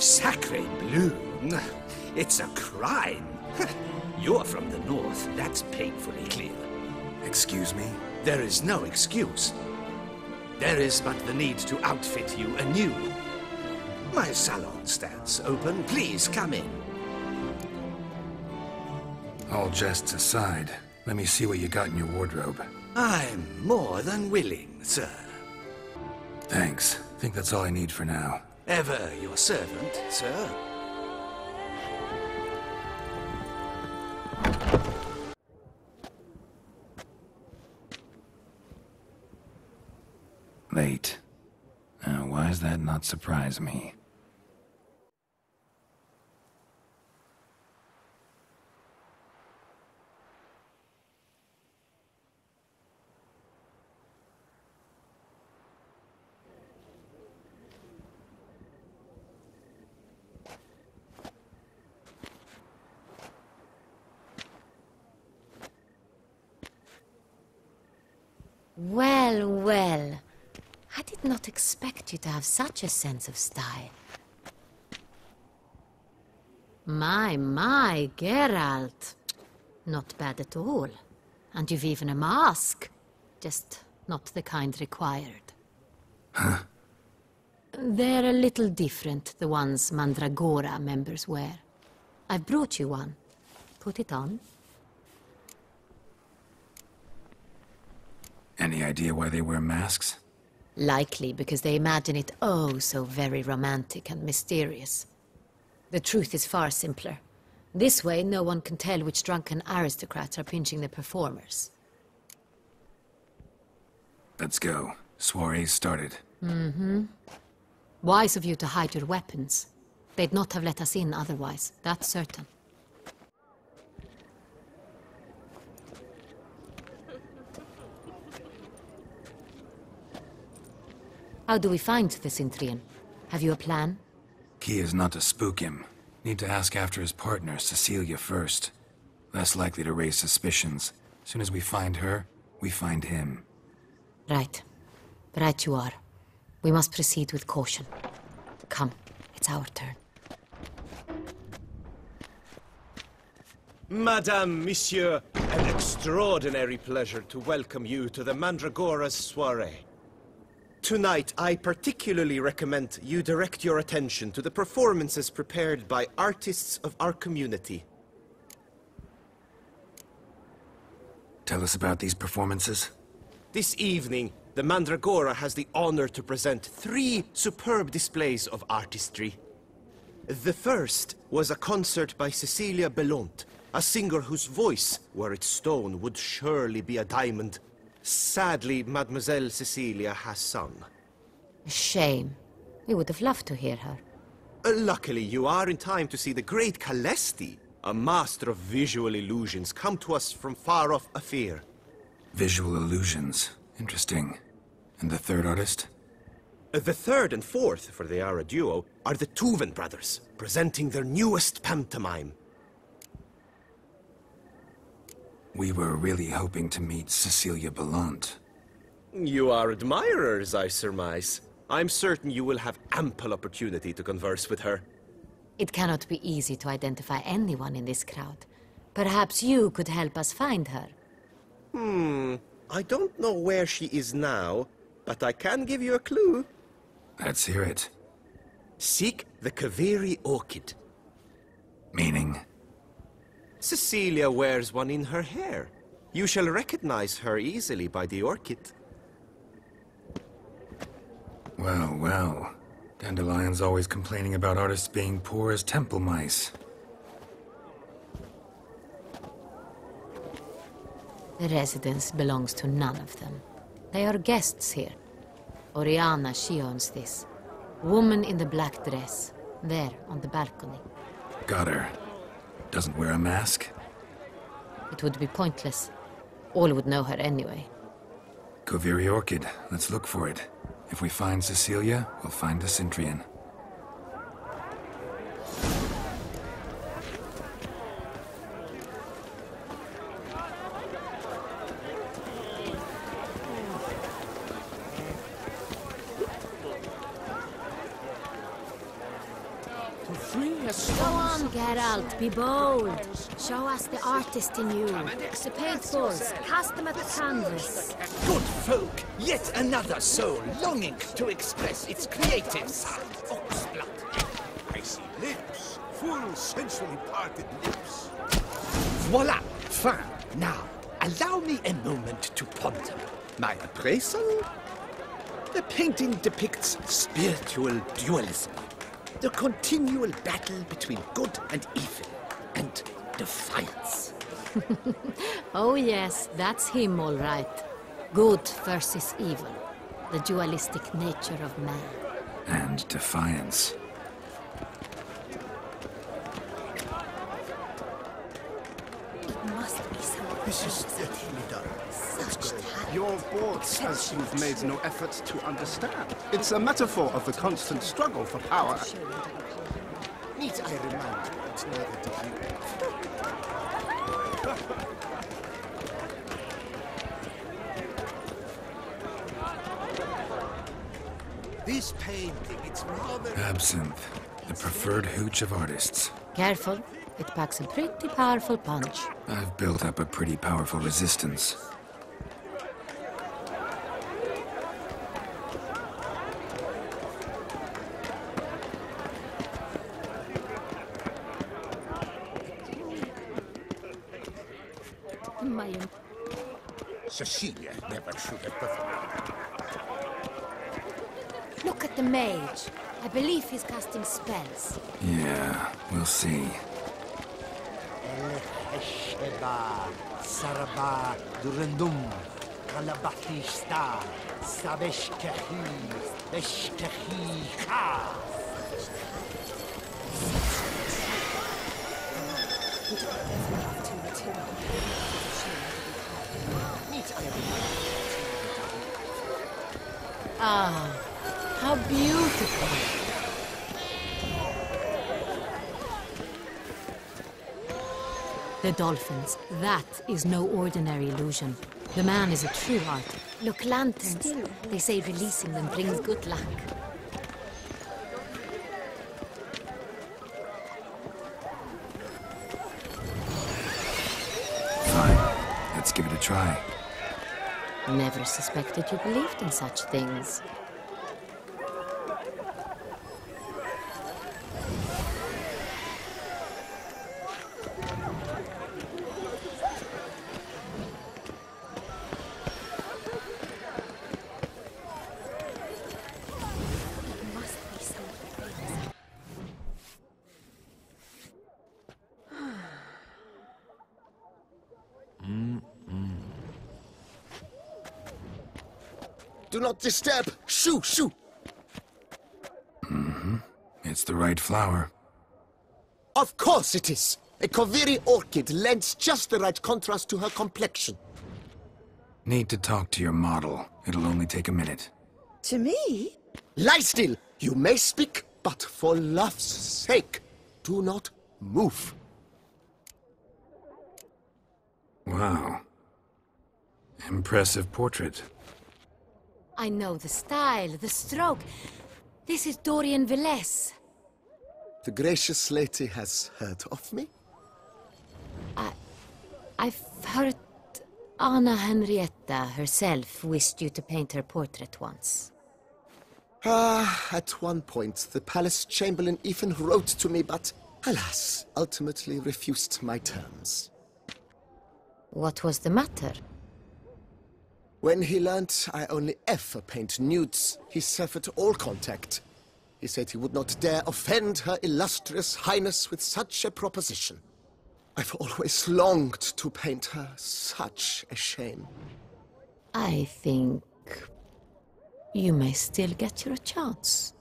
Sacre bleu! It's a crime. You're from the north, that's painfully clear. Excuse me? There is no excuse. There is but the need to outfit you anew. My salon stands open. Please come in. All jests aside, let me see what you got in your wardrobe. I'm more than willing, sir. Thanks. Think that's all I need for now. Ever your servant, sir. Late. Now, why does that not surprise me? Well, well. I did not expect you to have such a sense of style. My, Geralt. Not bad at all. And you've even a mask. Just not the kind required. Huh? They're a little different, the ones Mandragora members wear. I've brought you one. Put it on. Any idea why they wear masks? Likely because they imagine it oh so very romantic and mysterious. The truth is far simpler. This way, no one can tell which drunken aristocrats are pinching the performers. Let's go. Soiree's started. Mm-hmm. Wise of you to hide your weapons. They'd not have let us in otherwise, that's certain. How do we find the Cintrian? Have you a plan? Key is not to spook him. Need to ask after his partner, Cecilia, first. Less likely to raise suspicions. As soon as we find her, we find him. Right. Right you are. We must proceed with caution. Come, it's our turn. Madame, Monsieur, an extraordinary pleasure to welcome you to the Mandragora's soiree. Tonight, I particularly recommend you direct your attention to the performances prepared by artists of our community. Tell us about these performances. This evening, the Mandragora has the honor to present 3 superb displays of artistry. The first was a concert by Cecilia Bellont, a singer whose voice, were it stone, would surely be a diamond. Sadly, Mademoiselle Cecilia has sung. A shame. We would have loved to hear her. Luckily, you are in time to see the great Calesti, a master of visual illusions, come to us from far off Afir. Visual illusions. Interesting. And the third artist? The third and fourth, for they are a duo, are the Tuven brothers, presenting their newest pantomime. We were really hoping to meet Cecilia Bellont. You are admirers, I surmise. I'm certain you will have ample opportunity to converse with her. It cannot be easy to identify anyone in this crowd. Perhaps you could help us find her. I don't know where she is now, but I can give you a clue. Let's hear it. Seek the Kaveri orchid. Meaning? Cecilia wears one in her hair. You shall recognize her easily by the orchid. Well, well. Dandelion's always complaining about artists being poor as temple mice. The residence belongs to none of them. They are guests here. Oriana, she owns this. Woman in the black dress. There, on the balcony. Got her. Doesn't wear a mask? It would be pointless. All would know her anyway. Kaveri Orchid. Let's look for it. If we find Cecilia, we'll find the Cintrian. Go on, Geralt, be bold. Show us the artist in you. The paint balls, cast them at the canvas. Good folk, yet another soul longing to express its creative side. Oxblood. I see lips, full sensually parted lips. Voila, fine. Now, allow me a moment to ponder. My appraisal? The painting depicts spiritual dualism. The continual battle between good and evil, and defiance. Oh yes, that's him all right. Good versus evil. The dualistic nature of man. And defiance. It must be something. This is definitely done. Such talent. You're bored as you've made no effort to understand. It's a metaphor of the constant struggle for power. Need I remind you, it's neither did you. This painting, it's rather... Absinthe, the preferred hooch of artists. Careful, it packs a pretty powerful punch. I've built up a pretty powerful resistance. Cecilia never should have performed. Look at the mage. I believe he's casting spells. Yeah, we'll see. Sheba, Saraba, Durandum, Kalabahista, Sabeshkehi, Beshkehi, Ha. Ah, how beautiful. The dolphins. That is no ordinary illusion. The man is a true artist. Look, lanterns. They say releasing them brings good luck. Fine. Let's give it a try. Never suspected you believed in such things. Do not disturb! Shoo, shoo! It's the right flower. Of course it is! A Koviri orchid lends just the right contrast to her complexion. Need to talk to your model. It'll only take a minute. To me? Lie still! You may speak, but for love's sake, do not move. Wow. Impressive portrait. I know the style, the stroke. This is Dorian Velez. The gracious lady has heard of me? I've heard Anna Henrietta herself wished you to paint her portrait once. At one point, the palace chamberlain even wrote to me, but, alas, ultimately refused my terms. What was the matter? When he learnt I only ever paint nudes, he severed all contact. He said he would not dare offend her illustrious highness with such a proposition. I've always longed to paint her. Such a shame. I think you may still get your chance.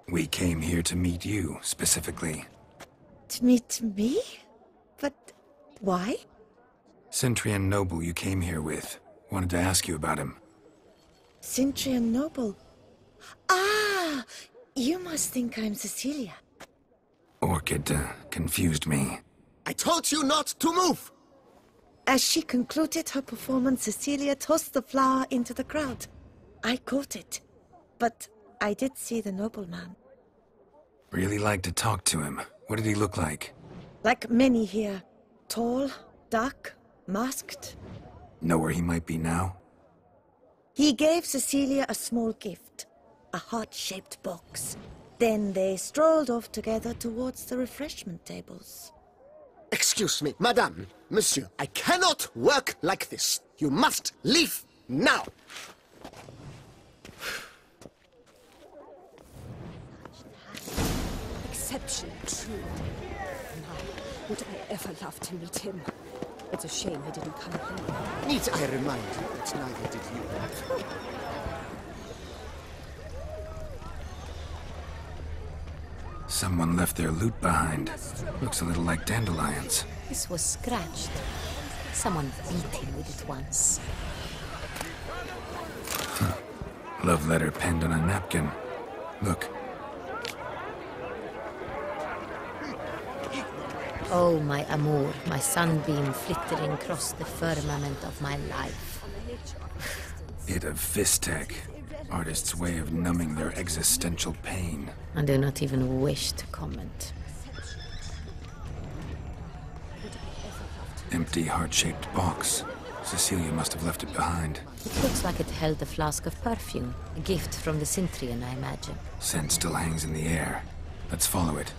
We came here to meet you, specifically. To meet me? But why? Centrian noble you came here with. Wanted to ask you about him. Centrian noble. Ah! You must think I'm Cecilia. Orchid confused me. I told you not to move! As she concluded her performance, Cecilia tossed the flower into the crowd. I caught it, but I did see the nobleman. Really like to talk to him. What did he look like? Like many here. Tall, dark, masked. Know where he might be now? He gave Cecilia a small gift. A heart-shaped box. Then they strolled off together towards the refreshment tables. Excuse me, madame, monsieur. I cannot work like this. You must leave now. Exceptionally true. Now, would I ever love to meet him? It's a shame he didn't come here. Need I remind you that neither did you? Someone left their loot behind. Looks a little like dandelions. This was scratched. Someone beat him with it once. Love letter penned on a napkin. Look. Oh, my amour, my sunbeam flittering across the firmament of my life. Bit of Vistec. Artist's way of numbing their existential pain. I do not even wish to comment. Empty heart-shaped box. Cecilia must have left it behind. It looks like it held a flask of perfume. A gift from the Cintrian, I imagine. Scent still hangs in the air. Let's follow it.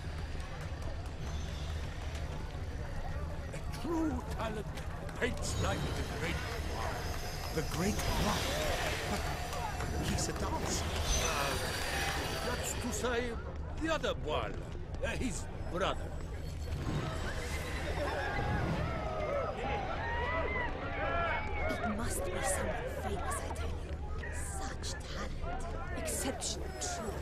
A true talent paints like the great one. The great one? But he's a dancer. That's to say, the other one. His brother. It must be someone famous, I tell you. Such talent. Exceptional true.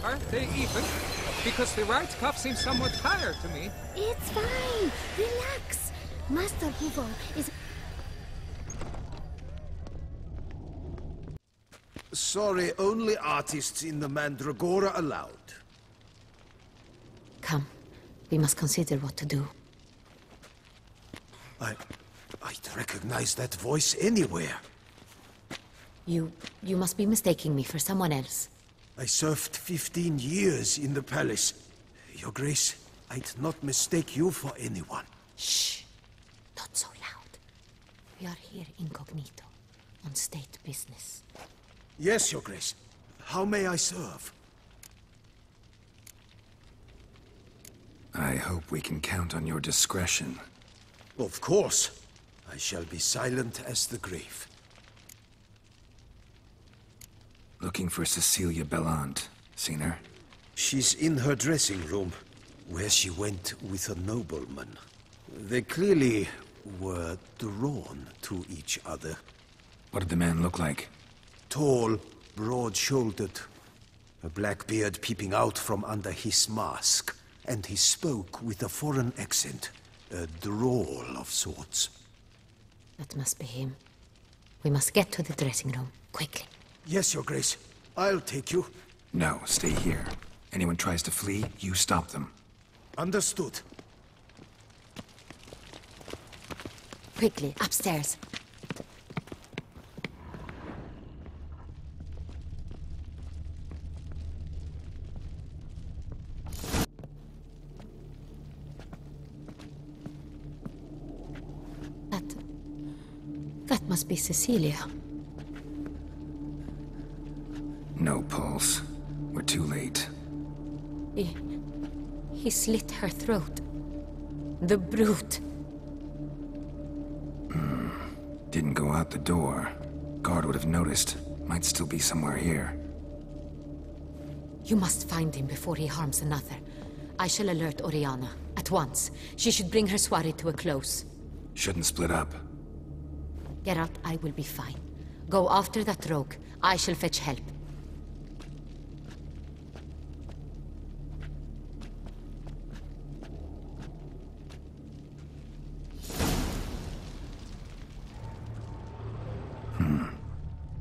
Aren't they even? Because the right cuff seems somewhat tired to me. It's fine. Relax. Master Hugo is... Sorry, only artists in the Mandragora allowed. Come, we must consider what to do. I'd recognize that voice anywhere. You must be mistaking me for someone else. I served 15 years in the palace. Your Grace, I'd not mistake you for anyone. Shh! Not so loud. We are here incognito, on state business. Yes, Your Grace. How may I serve? I hope we can count on your discretion. Of course. I shall be silent as the grave. Looking for Cecilia Bellant. Seen her? She's in her dressing room, where she went with a nobleman. They clearly were drawn to each other. What did the man look like? Tall, broad-shouldered, a black beard peeping out from under his mask, and he spoke with a foreign accent, a drawl of sorts. That must be him. We must get to the dressing room, quickly. Yes, Your Grace. I'll take you. No, stay here. Anyone tries to flee, you stop them. Understood. Quickly, upstairs. That must be Cecilia. No pulse. We're too late. He slit her throat. The brute. Didn't go out the door. Guard would have noticed. Might still be somewhere here. You must find him before he harms another. I shall alert Oriana. At once. She should bring her soirée to a close. Shouldn't split up. Geralt, I will be fine. Go after that rogue. I shall fetch help.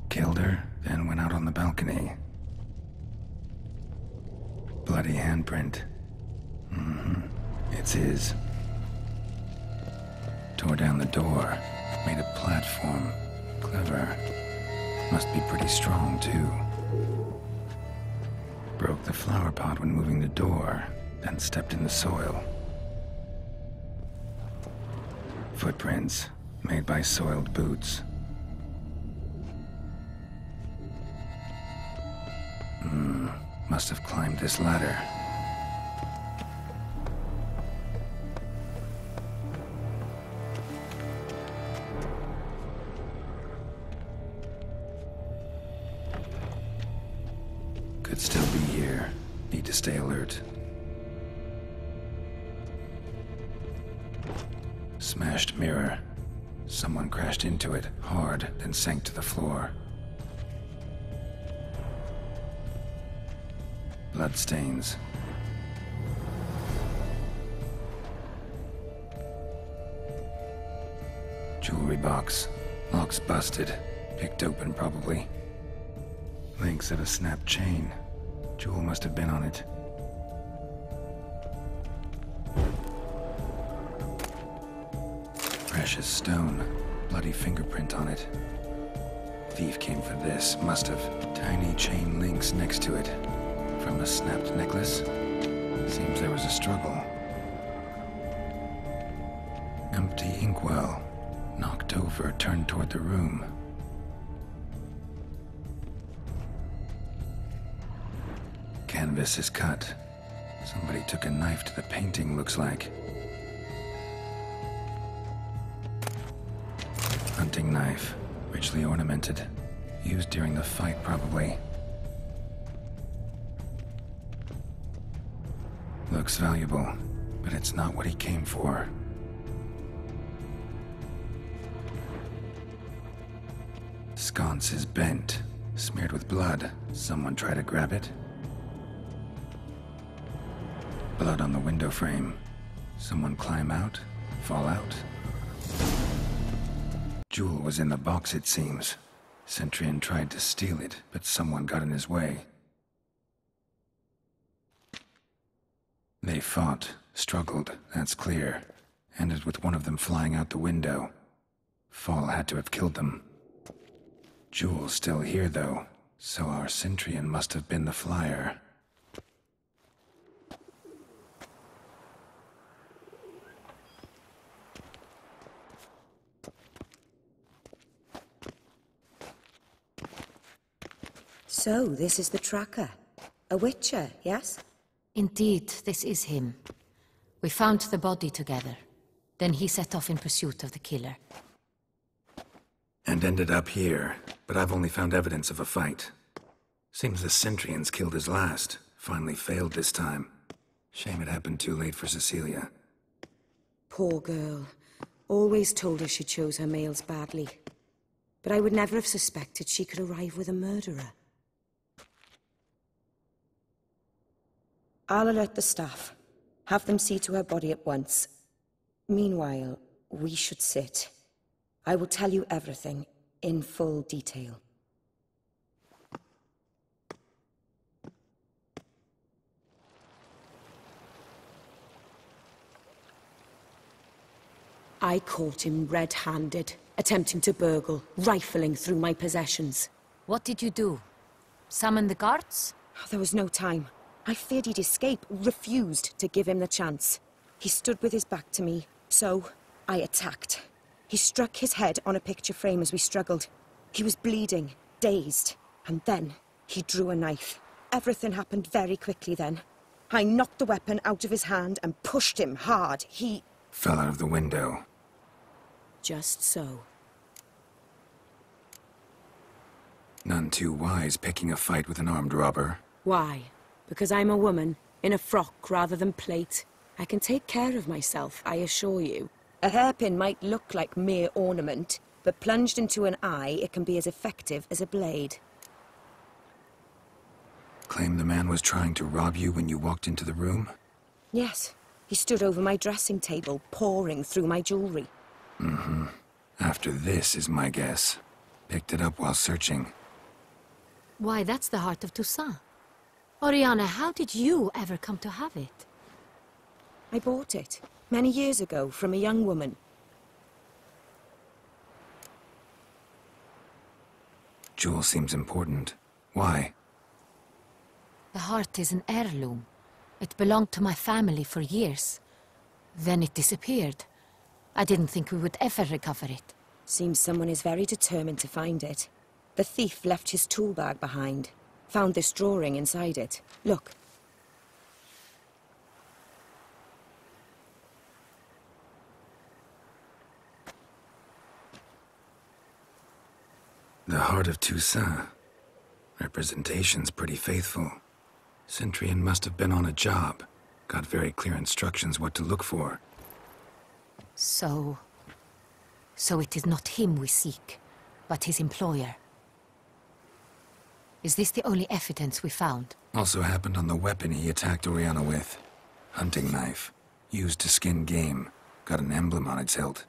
Killed her, then went out on the balcony. Bloody handprint. It's his. Tore down the door. Made a platform. Clever. Must be pretty strong, too. Broke the flower pot when moving the door, then stepped in the soil. Footprints, made by soiled boots. Must have climbed this ladder. Could still be here. Need to stay alert. Smashed mirror. Someone crashed into it, hard, then sank to the floor. Bloodstains. Jewelry box. Lock's busted. Picked open, probably. Links of a snapped chain. Jewel must have been on it. Precious stone. Bloody fingerprint on it. Thief came for this. Must have. Tiny chain links next to it. From a snapped necklace? Seems there was a struggle. Empty inkwell. Knocked over, turned toward the room. Canvas is cut. Somebody took a knife to the painting, looks like. Hunting knife. Richly ornamented. Used during the fight, probably. Looks valuable, but it's not what he came for. Sconce is bent, smeared with blood. Someone try to grab it? Blood on the window frame. Someone climb out? Fall out? Jewel was in the box, it seems. Centurion tried to steal it, but someone got in his way. They fought, struggled, that's clear. Ended with one of them flying out the window. Fall had to have killed them. Jewel's still here, though, so our Centurion must have been the flyer. So, this is the tracker. A witcher, yes? Indeed, this is him. We found the body together. Then he set off in pursuit of the killer. And ended up here, but I've only found evidence of a fight. Seems the Centurions killed his last. Finally failed this time. Shame it happened too late for Cecilia. Poor girl. Always told her she chose her males badly. But I would never have suspected she could arrive with a murderer. I'll alert the staff. Have them see to her body at once. Meanwhile, we should sit. I will tell you everything, in full detail. I caught him red-handed, attempting to burgle, rifling through my possessions. What did you do? Summon the guards? There was no time. I feared he'd escape, refused to give him the chance. He stood with his back to me, so I attacked. He struck his head on a picture frame as we struggled. He was bleeding, dazed, and then he drew a knife. Everything happened very quickly then. I knocked the weapon out of his hand and pushed him hard. He fell out of the window. Just so. None too wise picking a fight with an armed robber. Why? Because I'm a woman, in a frock rather than plate. I can take care of myself, I assure you. A hairpin might look like mere ornament, but plunged into an eye, it can be as effective as a blade. Claim the man was trying to rob you when you walked into the room? Yes. He stood over my dressing table, pouring through my jewelry. Mm-hmm. After this is my guess. Picked it up while searching. Why, that's the heart of Toussaint. Oriana, how did you ever come to have it? I bought it, many years ago, from a young woman. Jewel seems important. Why? The heart is an heirloom. It belonged to my family for years. Then it disappeared. I didn't think we would ever recover it. Seems someone is very determined to find it. The thief left his tool bag behind. Found this drawing inside it. Look. The Heart of Toussaint. Representation's pretty faithful. Centurion must have been on a job. Got very clear instructions what to look for. So it is not him we seek, but his employer. Is this the only evidence we found? Also happened on the weapon he attacked Oriana with. Hunting knife. Used to skin game. Got an emblem on its hilt.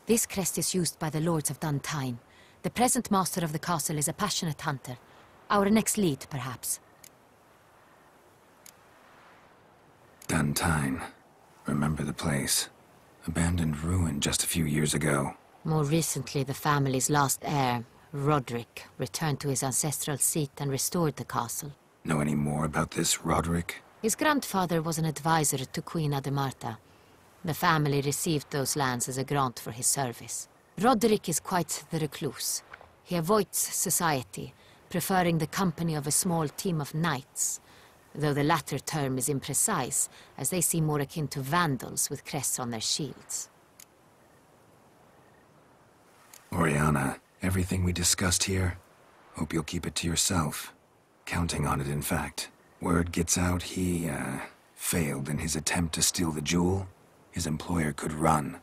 This crest is used by the Lords of Duntine. The present master of the castle is a passionate hunter. Our next lead, perhaps. Duntine. Remember the place. Abandoned ruin just a few years ago. More recently, the family's last heir, Roderick, returned to his ancestral seat and restored the castle. Know any more about this Roderick? His grandfather was an advisor to Queen Ademarta. The family received those lands as a grant for his service. Roderick is quite the recluse. He avoids society, preferring the company of a small team of knights, though the latter term is imprecise, as they seem more akin to vandals with crests on their shields. Oriana, everything we discussed here, hope you'll keep it to yourself. Counting on it, in fact. Word gets out he, failed in his attempt to steal the jewel. His employer could run.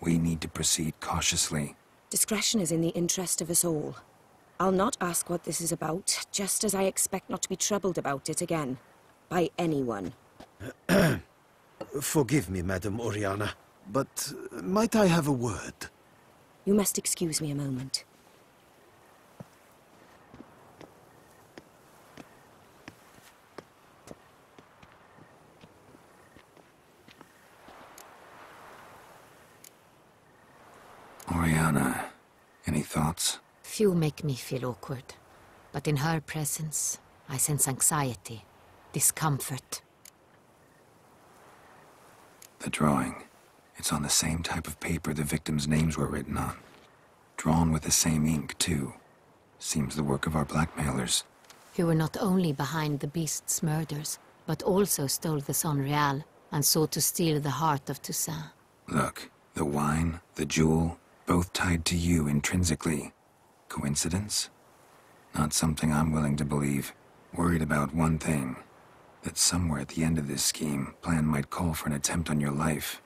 We need to proceed cautiously. Discretion is in the interest of us all. I'll not ask what this is about, just as I expect not to be troubled about it again. By anyone. Forgive me, Madam Oriana, but might I have a word? You must excuse me a moment. Oriana, any thoughts? Few make me feel awkward, but in her presence, I sense anxiety, discomfort. The drawing. It's on the same type of paper the victims' names were written on. Drawn with the same ink, too. Seems the work of our blackmailers. Who were not only behind the beast's murders, but also stole the Son Real and sought to steal the heart of Toussaint. Look, the wine, the jewel, both tied to you intrinsically. Coincidence? Not something I'm willing to believe. Worried about one thing. That somewhere at the end of this scheme, plan might call for an attempt on your life.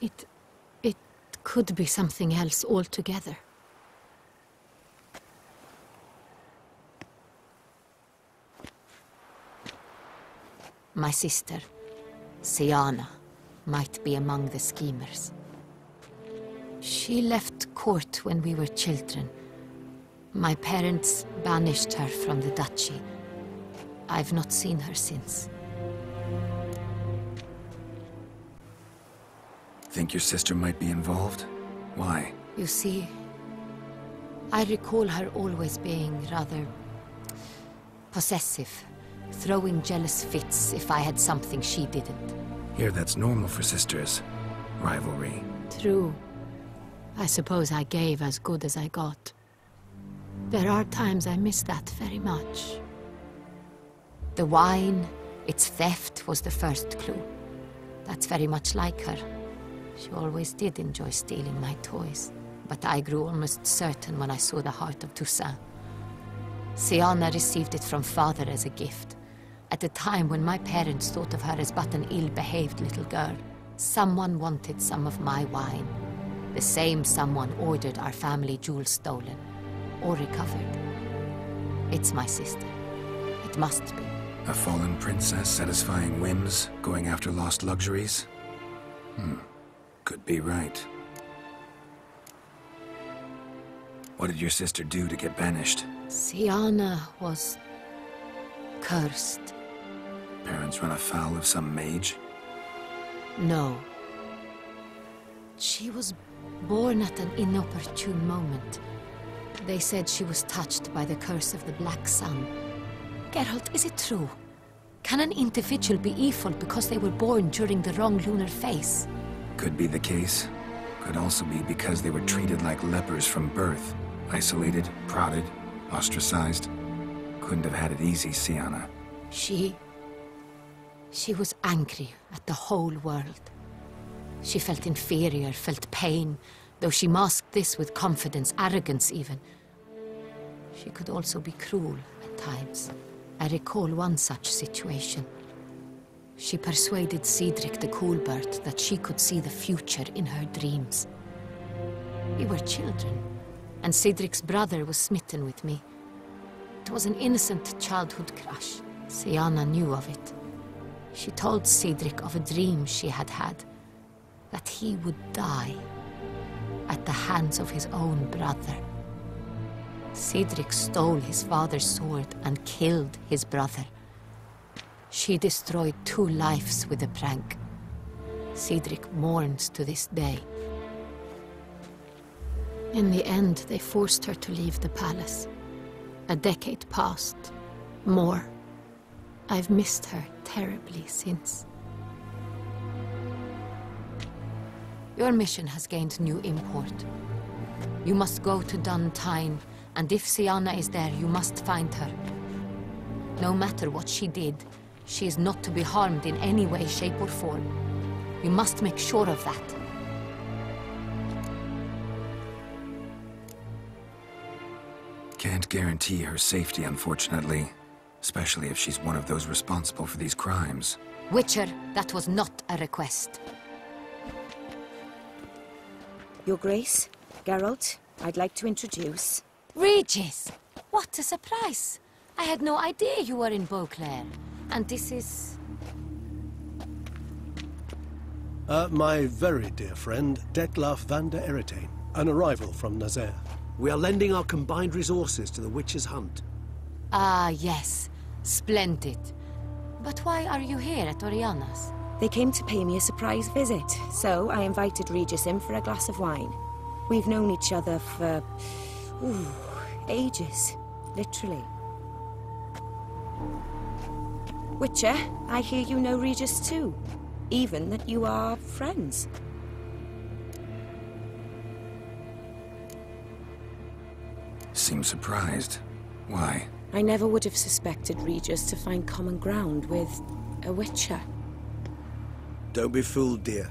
It could be something else altogether. My sister, Siana, might be among the schemers. She left court when we were children. My parents banished her from the duchy. I've not seen her since. Think your sister might be involved? Why? You see, I recall her always being rather possessive, throwing jealous fits if I had something she didn't. Here, that's normal for sisters. Rivalry. True. I suppose I gave as good as I got. There are times I miss that very much. The wine, its theft, was the first clue. That's very much like her. She always did enjoy stealing my toys. But I grew almost certain when I saw the heart of Toussaint. Siana received it from father as a gift. At a time when my parents thought of her as but an ill-behaved little girl. Someone wanted some of my wine. The same someone ordered our family jewels stolen. Or recovered. It's my sister. It must be. A fallen princess satisfying whims, going after lost luxuries? Could be right. What did your sister do to get banished? Siana was cursed. Parents run afoul of some mage? No. She was born at an inopportune moment. They said she was touched by the curse of the Black Sun. Geralt, is it true? Can an individual be evil because they were born during the wrong lunar phase? Could be the case. Could also be because they were treated like lepers from birth. Isolated, prodded, ostracized. Couldn't have had it easy, Sienna. She was angry at the whole world. She felt inferior, felt pain, though she masked this with confidence, arrogance even. She could also be cruel at times. I recall one such situation. She persuaded Cedric the Coolbird that she could see the future in her dreams. We were children, and Cedric's brother was smitten with me. It was an innocent childhood crush. Sienna knew of it. She told Cedric of a dream she had had, that he would die at the hands of his own brother. Cedric stole his father's sword and killed his brother. She destroyed 2 lives with a prank. Cedric mourns to this day. In the end, they forced her to leave the palace. A decade passed. More. I've missed her terribly since. Your mission has gained new import. You must go to Duntine, and if Sienna is there, you must find her. No matter what she did, she is not to be harmed in any way, shape, or form. You must make sure of that. Can't guarantee her safety, unfortunately. Especially if she's one of those responsible for these crimes. Witcher, that was not a request. Your Grace, Geralt, I'd like to introduce... Regis! What a surprise! I had no idea you were in Beauclair. And this is... My very dear friend, Detlaf van der Eretain, an arrival from Nazaire. We are lending our combined resources to the Witcher's hunt. Ah, yes. Splendid. But why are you here at Oriana's? They came to pay me a surprise visit, so I invited Regis in for a glass of wine. We've known each other for... ages. Literally. Witcher, I hear you know Regis too. Even that you are friends. Seem surprised. Why? I never would have suspected Regis to find common ground with a Witcher. Don't be fooled, dear.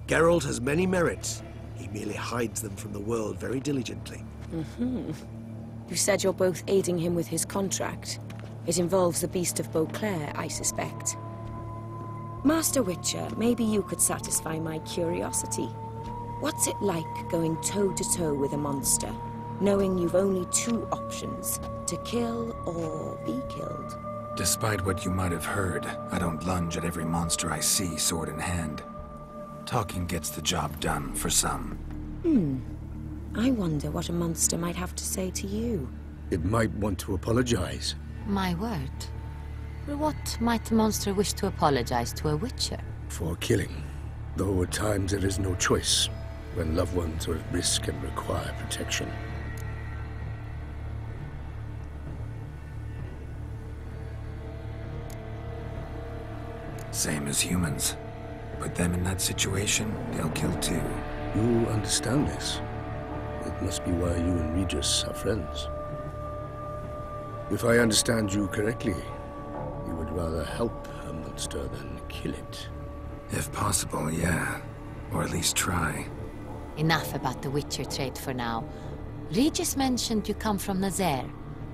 Geralt has many merits. He merely hides them from the world very diligently. You said you're both aiding him with his contract. It involves the Beast of Beauclair, I suspect. Master Witcher, maybe you could satisfy my curiosity. What's it like going toe-to-toe with a monster, knowing you've only 2 options, to kill or be killed? Despite what you might have heard, I don't lunge at every monster I see, sword in hand. Talking gets the job done, for some. I wonder what a monster might have to say to you. It might want to apologize. My word. What might a monster wish to apologize to a Witcher? For killing. Though at times there is no choice, when loved ones are at risk and require protection. Same as humans. Put them in that situation, they'll kill too. You understand this. It must be why you and Regis are friends. If I understand you correctly, you would rather help a monster than kill it. If possible, yeah. Or at least try. Enough about the Witcher trade for now. Regis mentioned you come from Nazaire.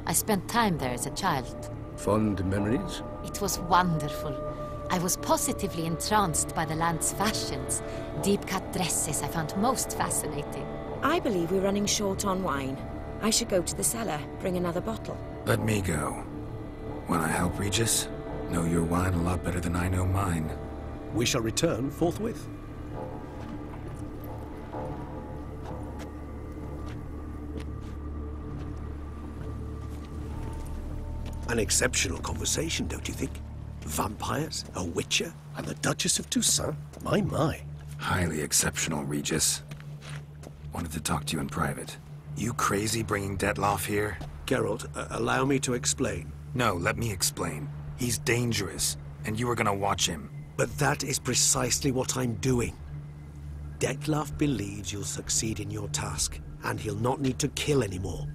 I spent time there as a child. Fond memories? It was wonderful. I was positively entranced by the land's fashions. Deep-cut dresses I found most fascinating. I believe we're running short on wine. I should go to the cellar, bring another bottle. Let me go. Wanna help, Regis? Know your wine a lot better than I know mine. We shall return forthwith. An exceptional conversation, don't you think? Vampires, a witcher, and the Duchess of Toussaint? My. Highly exceptional, Regis. Wanted to talk to you in private. You crazy bringing Detloff here? Geralt, allow me to explain. No, let me explain. He's dangerous, and you were gonna watch him. But that is precisely what I'm doing. Detloff believes you'll succeed in your task, and he'll not need to kill anymore.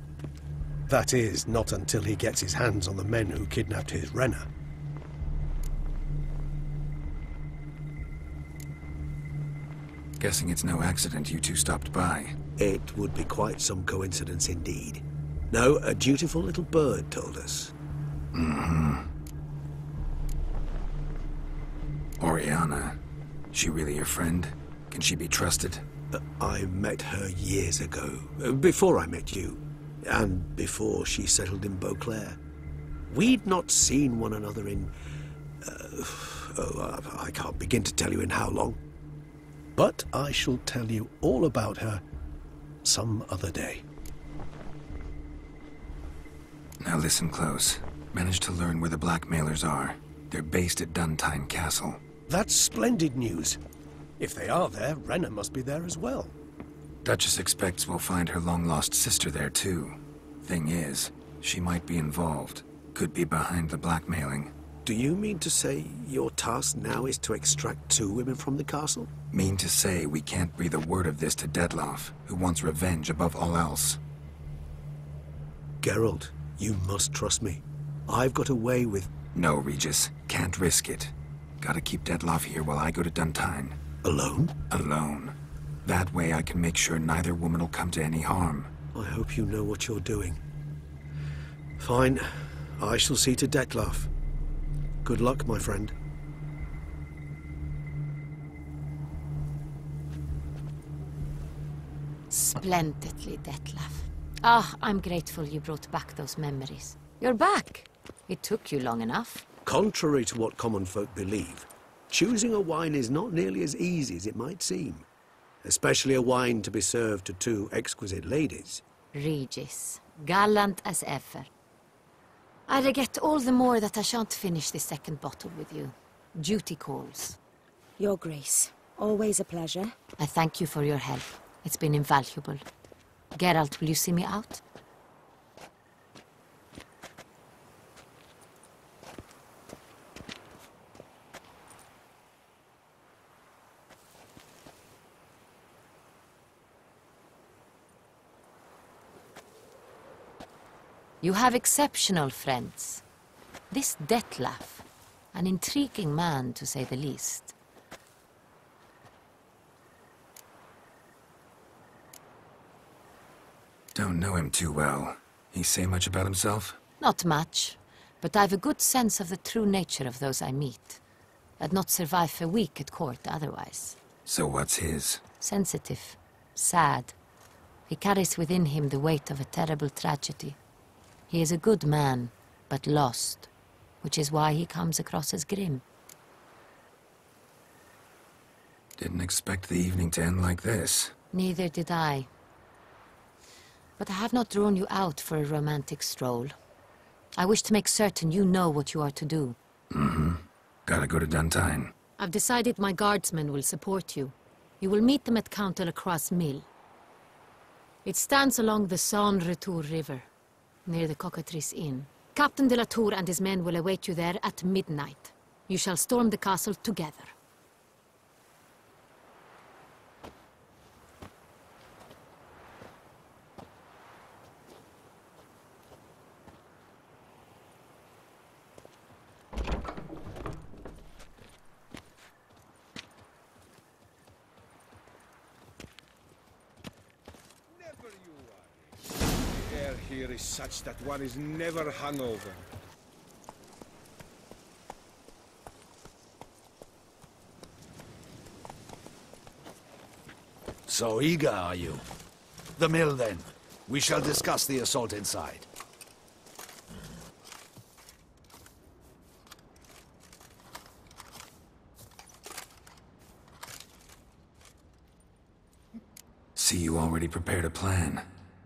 That is, not until he gets his hands on the men who kidnapped his Renna. Guessing it's no accident you two stopped by. It would be quite some coincidence indeed. No, a dutiful little bird told us. Mm-hmm. Oriana. She really your friend? Can she be trusted? I met her years ago. Before I met you. And before she settled in Beauclair. We'd not seen one another in... I can't begin to tell you in how long. But I shall tell you all about her some other day. Now listen close. Managed to learn where the blackmailers are. They're based at Duntine Castle. That's splendid news. If they are there, Renna must be there as well. Duchess expects we'll find her long-lost sister there, too. Thing is, she might be involved. Could be behind the blackmailing. Do you mean to say your task now is to extract 2 women from the castle? Mean to say we can't breathe a word of this to Detloff, who wants revenge above all else. Geralt, you must trust me. I've got away with... No, Regis. Can't risk it. Gotta keep Detloff here while I go to Duntine. Alone? Alone. That way I can make sure neither woman will come to any harm. I hope you know what you're doing. Fine. I shall see to Detloff. Good luck, my friend. Splendidly, Detloff. Ah, I'm grateful you brought back those memories. You're back. It took you long enough. Contrary to what common folk believe, choosing a wine is not nearly as easy as it might seem. Especially a wine to be served to 2 exquisite ladies. Regis, gallant as ever. I regret all the more that I shan't finish this second bottle with you. Duty calls. Your Grace, always a pleasure. I thank you for your help. It's been invaluable. Geralt, will you see me out? You have exceptional friends. This Detloff, an intriguing man to say the least. Don't know him too well. He say much about himself? Not much, but I've a good sense of the true nature of those I meet. I'd not survive a week at court otherwise. So what's his? Sensitive, sad. He carries within him the weight of a terrible tragedy. He is a good man, but lost, which is why he comes across as grim. Didn't expect the evening to end like this. Neither did I. But I have not drawn you out for a romantic stroll. I wish to make certain you know what you are to do. Mm-hmm. Gotta go to Duntine. I've decided my guardsmen will support you. You will meet them at Count de la Croix's mill. It stands along the Saône-Retour River, near the Cockatrice Inn. Captain de la Tour and his men will await you there at midnight. You shall storm the castle together. Here is such that one is never hungover. So eager, are you? The mill, then. We shall discuss the assault inside. See, you already prepared a plan.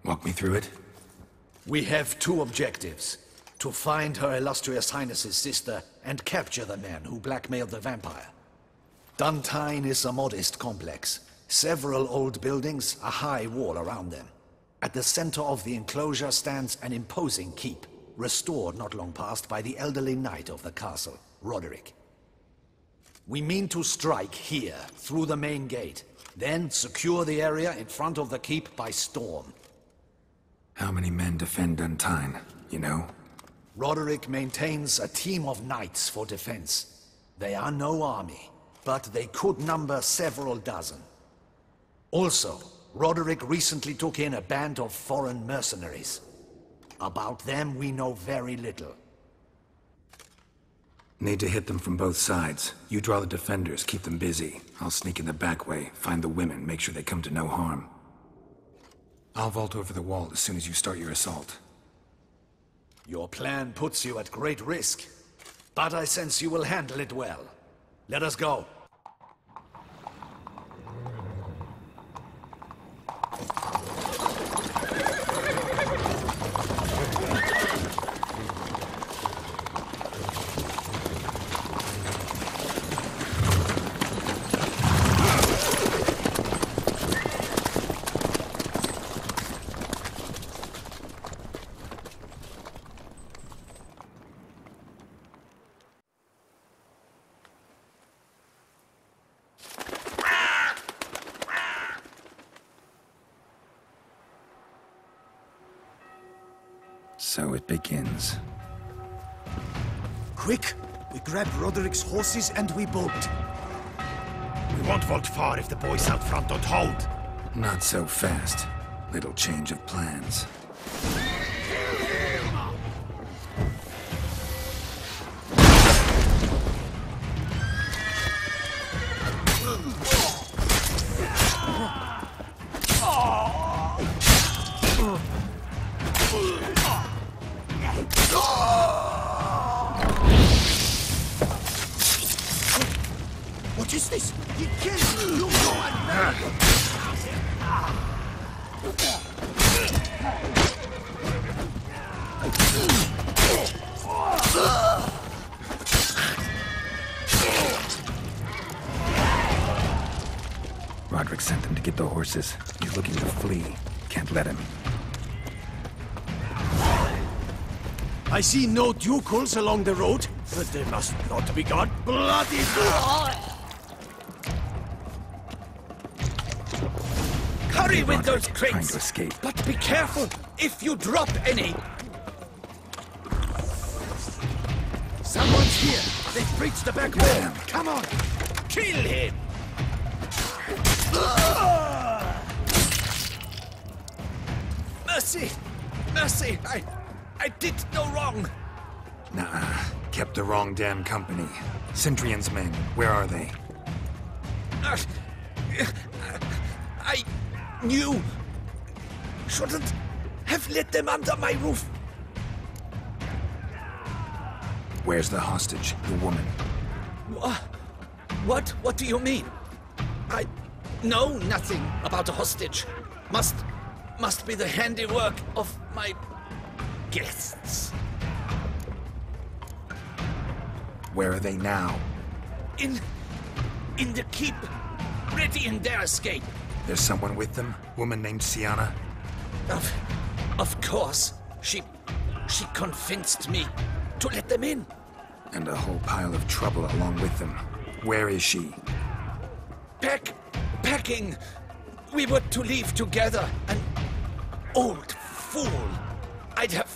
Walk me through it? We have 2 objectives. To find Her Illustrious Highness's sister and capture the man who blackmailed the vampire. Duntine is a modest complex. Several old buildings, a high wall around them. At the center of the enclosure stands an imposing keep, restored not long past by the elderly knight of the castle, Roderick. We mean to strike here, through the main gate, then secure the area in front of the keep by storm. How many men defend Duntine, you know? Roderick maintains a team of knights for defense. They are no army, but they could number several dozen. Also, Roderick recently took in a band of foreign mercenaries. About them we know very little. Need to hit them from both sides. You draw the defenders, keep them busy. I'll sneak in the back way, find the women, make sure they come to no harm. I'll vault over the wall as soon as you start your assault. Your plan puts you at great risk, but I sense you will handle it well. Let us go. So it begins. Quick! We grab Roderick's horses and we bolt. We won't vault far if the boys out front don't hold. Not so fast. Little change of plans. What is this? He killed you! You go and Roderick sent them to get the horses. He's looking to flee. Can't let him. I see no ducals along the road, but they must not be got bloody. Hurry with those Trying crates! to escape. But be careful if you drop any! Someone's here! They've breached the back wall! Come on! Kill him! Mercy! Mercy! I did no wrong! Nah, kept the wrong damn company. Centrion's men, where are they? I knew. Shouldn't have let them under my roof. Where's the hostage, the woman? What do you mean? I know nothing about a hostage. Must be the handiwork of my guests. Where are they now? In the keep, ready in their escape. There's someone with them? Woman named Sienna? Of course. She convinced me to let them in. And a whole pile of trouble along with them. Where is she? Packing. We were to leave together. An old fool. I'd have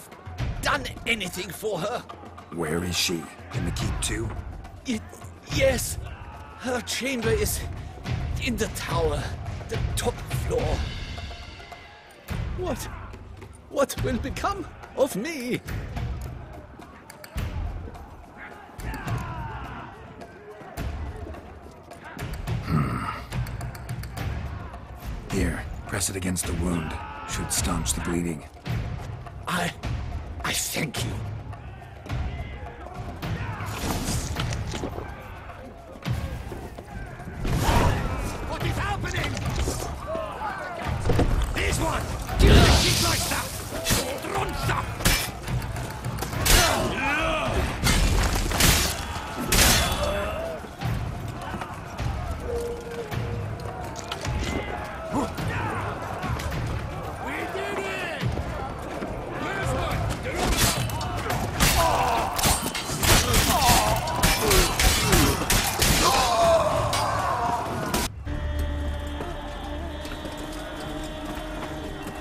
done anything for her. Where is she? In the keep too? Yes. Her chamber is in the tower. The top floor. What will become of me? Here, press it against the wound. Should staunch the bleeding. I thank you. What is happening? This one! Kill the kid like that! Drunsa!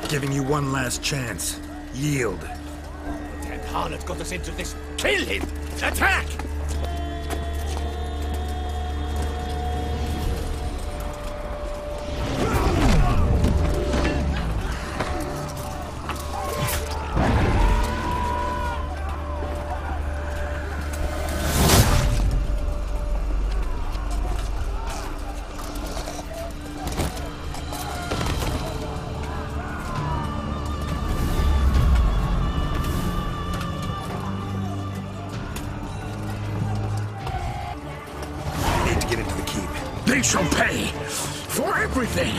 Giving you one last chance. Yield. The damned harlot got us into this. Kill him! Attack! They shall pay for everything!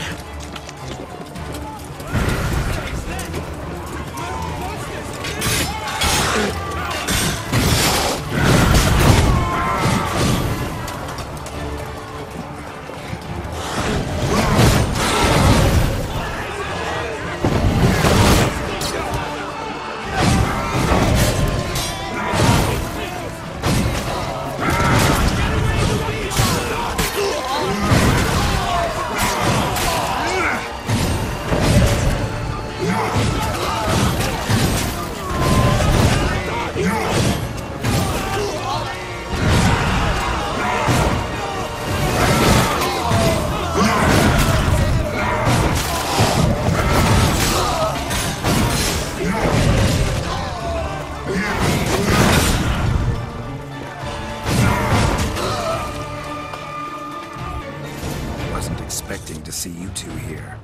Expecting to see you two here.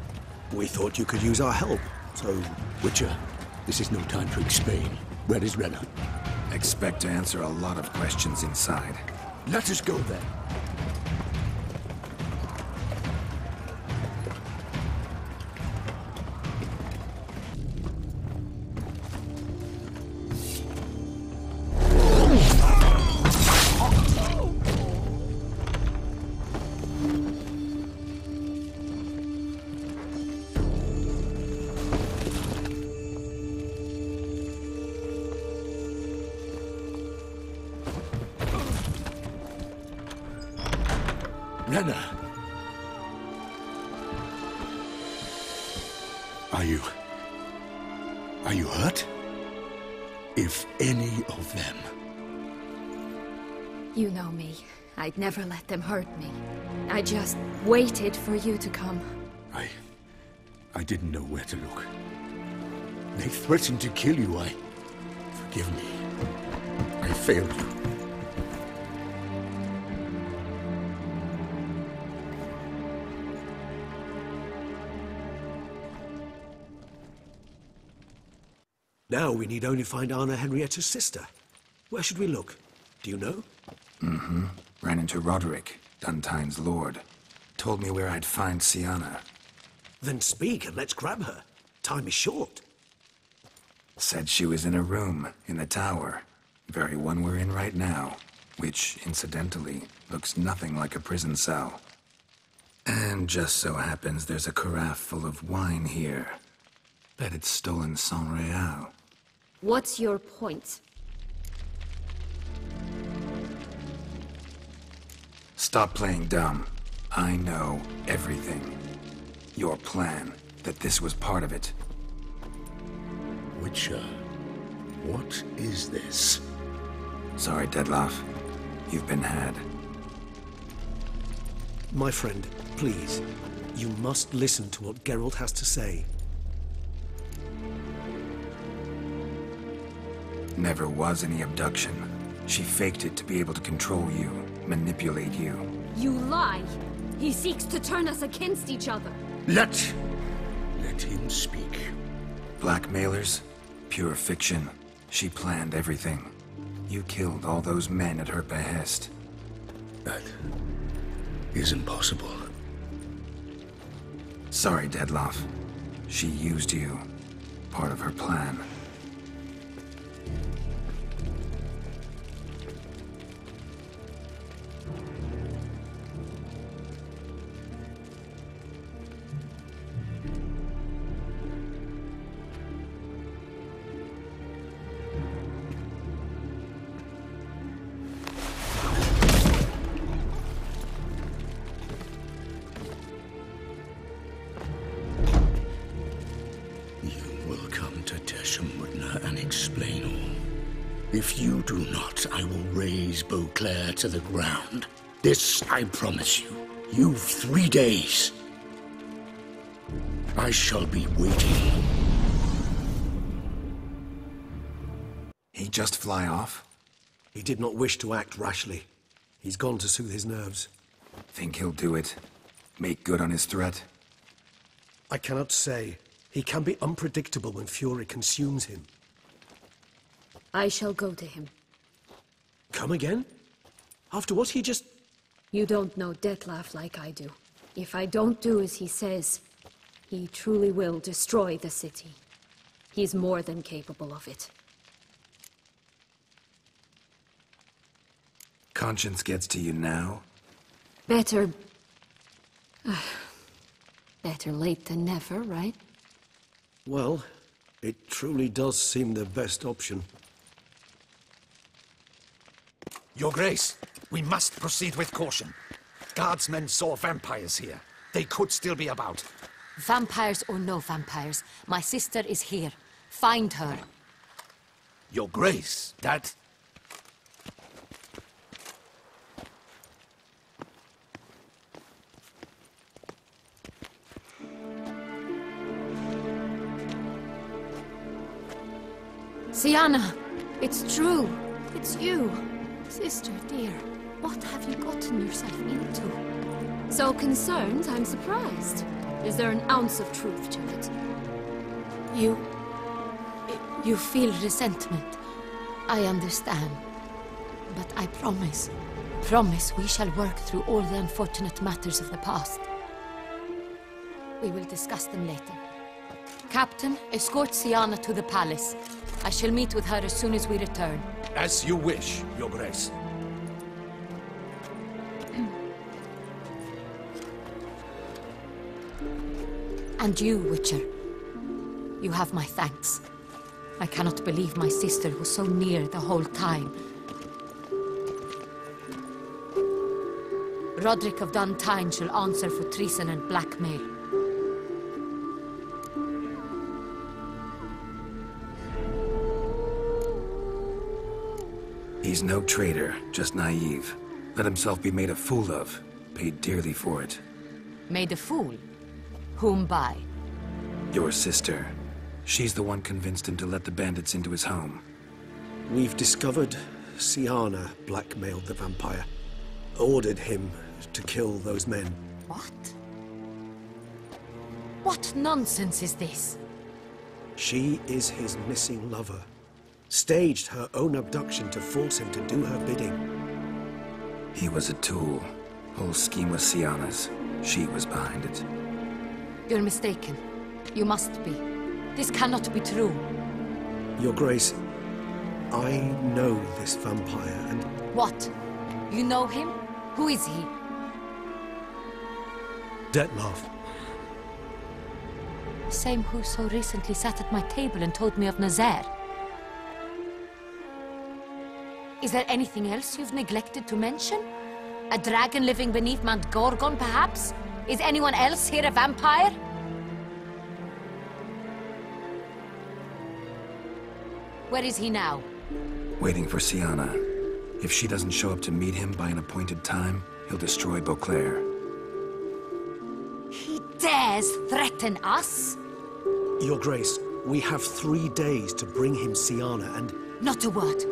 We thought you could use our help, so... Witcher, this is no time to explain. Where is Renna? Expect to answer a lot of questions inside. Let us go then. Renna! Are you hurt? If any of them... You know me. I'd never let them hurt me. I just waited for you to come. I didn't know where to look. They threatened to kill you. Forgive me. I failed you. Now we need only find Anna Henrietta's sister. Where should we look? Do you know? Mm-hmm. Ran into Roderick, Duntine's lord. Told me where I'd find Sienna. Then speak and let's grab her. Time is short. Said she was in a room in the tower. Very one we're in right now. Which, incidentally, looks nothing like a prison cell. And just so happens there's a carafe full of wine here. Bet it's stolen San Real. What's your point? Stop playing dumb. I know everything. Your plan, that this was part of it. Witcher, what is this? Sorry, Dettlaff. You've been had. My friend, please. You must listen to what Geralt has to say. Never was any abduction. She faked it to be able to control you, manipulate you. You lie! He seeks to turn us against each other. Let him speak. Blackmailers? Pure fiction. She planned everything. You killed all those men at her behest. That is impossible. Sorry, Dettlaff. She used you. Part of her plan. If you do not, I will raze Beauclair to the ground. This I promise you. You've 3 days. I shall be waiting. He just fly off? He did not wish to act rashly. He's gone to soothe his nerves. Think he'll do it? Make good on his threat? I cannot say. He can be unpredictable when fury consumes him. I shall go to him. Come again? After what he just... You don't know Detlef like I do. If I don't do as he says, he truly will destroy the city. He's more than capable of it. Conscience gets to you now? Better... better late than never, right? Well, it truly does seem the best option. Your Grace, we must proceed with caution. Guardsmen saw vampires here. They could still be about. Vampires or no vampires, my sister is here. Find her. Your Grace, that... Sienna, it's true. It's you. Sister, dear, what have you gotten yourself into? So concerned, I'm surprised. Is there an ounce of truth to it? You feel resentment. I understand. But I promise we shall work through all the unfortunate matters of the past. We will discuss them later. Captain, escort Sienna to the palace. I shall meet with her as soon as we return. As you wish, Your Grace. And you, Witcher. You have my thanks. I cannot believe my sister was so near the whole time. Roderick of Duntine shall answer for treason and blackmail. He's no traitor, just naive. Let himself be made a fool of. Paid dearly for it. Made a fool? Whom by? Your sister. She's the one convinced him to let the bandits into his home. We've discovered Sienna blackmailed the vampire. Ordered him to kill those men. What? What nonsense is this? She is his missing lover. Staged her own abduction to force him to do her bidding. He was a tool. Whole scheme was Sienna's. She was behind it. You're mistaken. You must be. This cannot be true. Your Grace, I know this vampire and... What? You know him? Who is he? Detlef. Same who so recently sat at my table and told me of Nazaire. Is there anything else you've neglected to mention? A dragon living beneath Mount Gorgon, perhaps? Is anyone else here a vampire? Where is he now? Waiting for Sienna. If she doesn't show up to meet him by an appointed time, he'll destroy Beauclair. He dares threaten us? Your Grace, we have 3 days to bring him Sienna and... Not a word.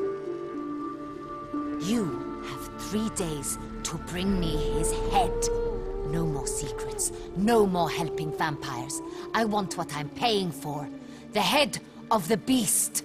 You have 3 days to bring me his head. No more secrets. No more helping vampires. I want what I'm paying for. The head of the beast.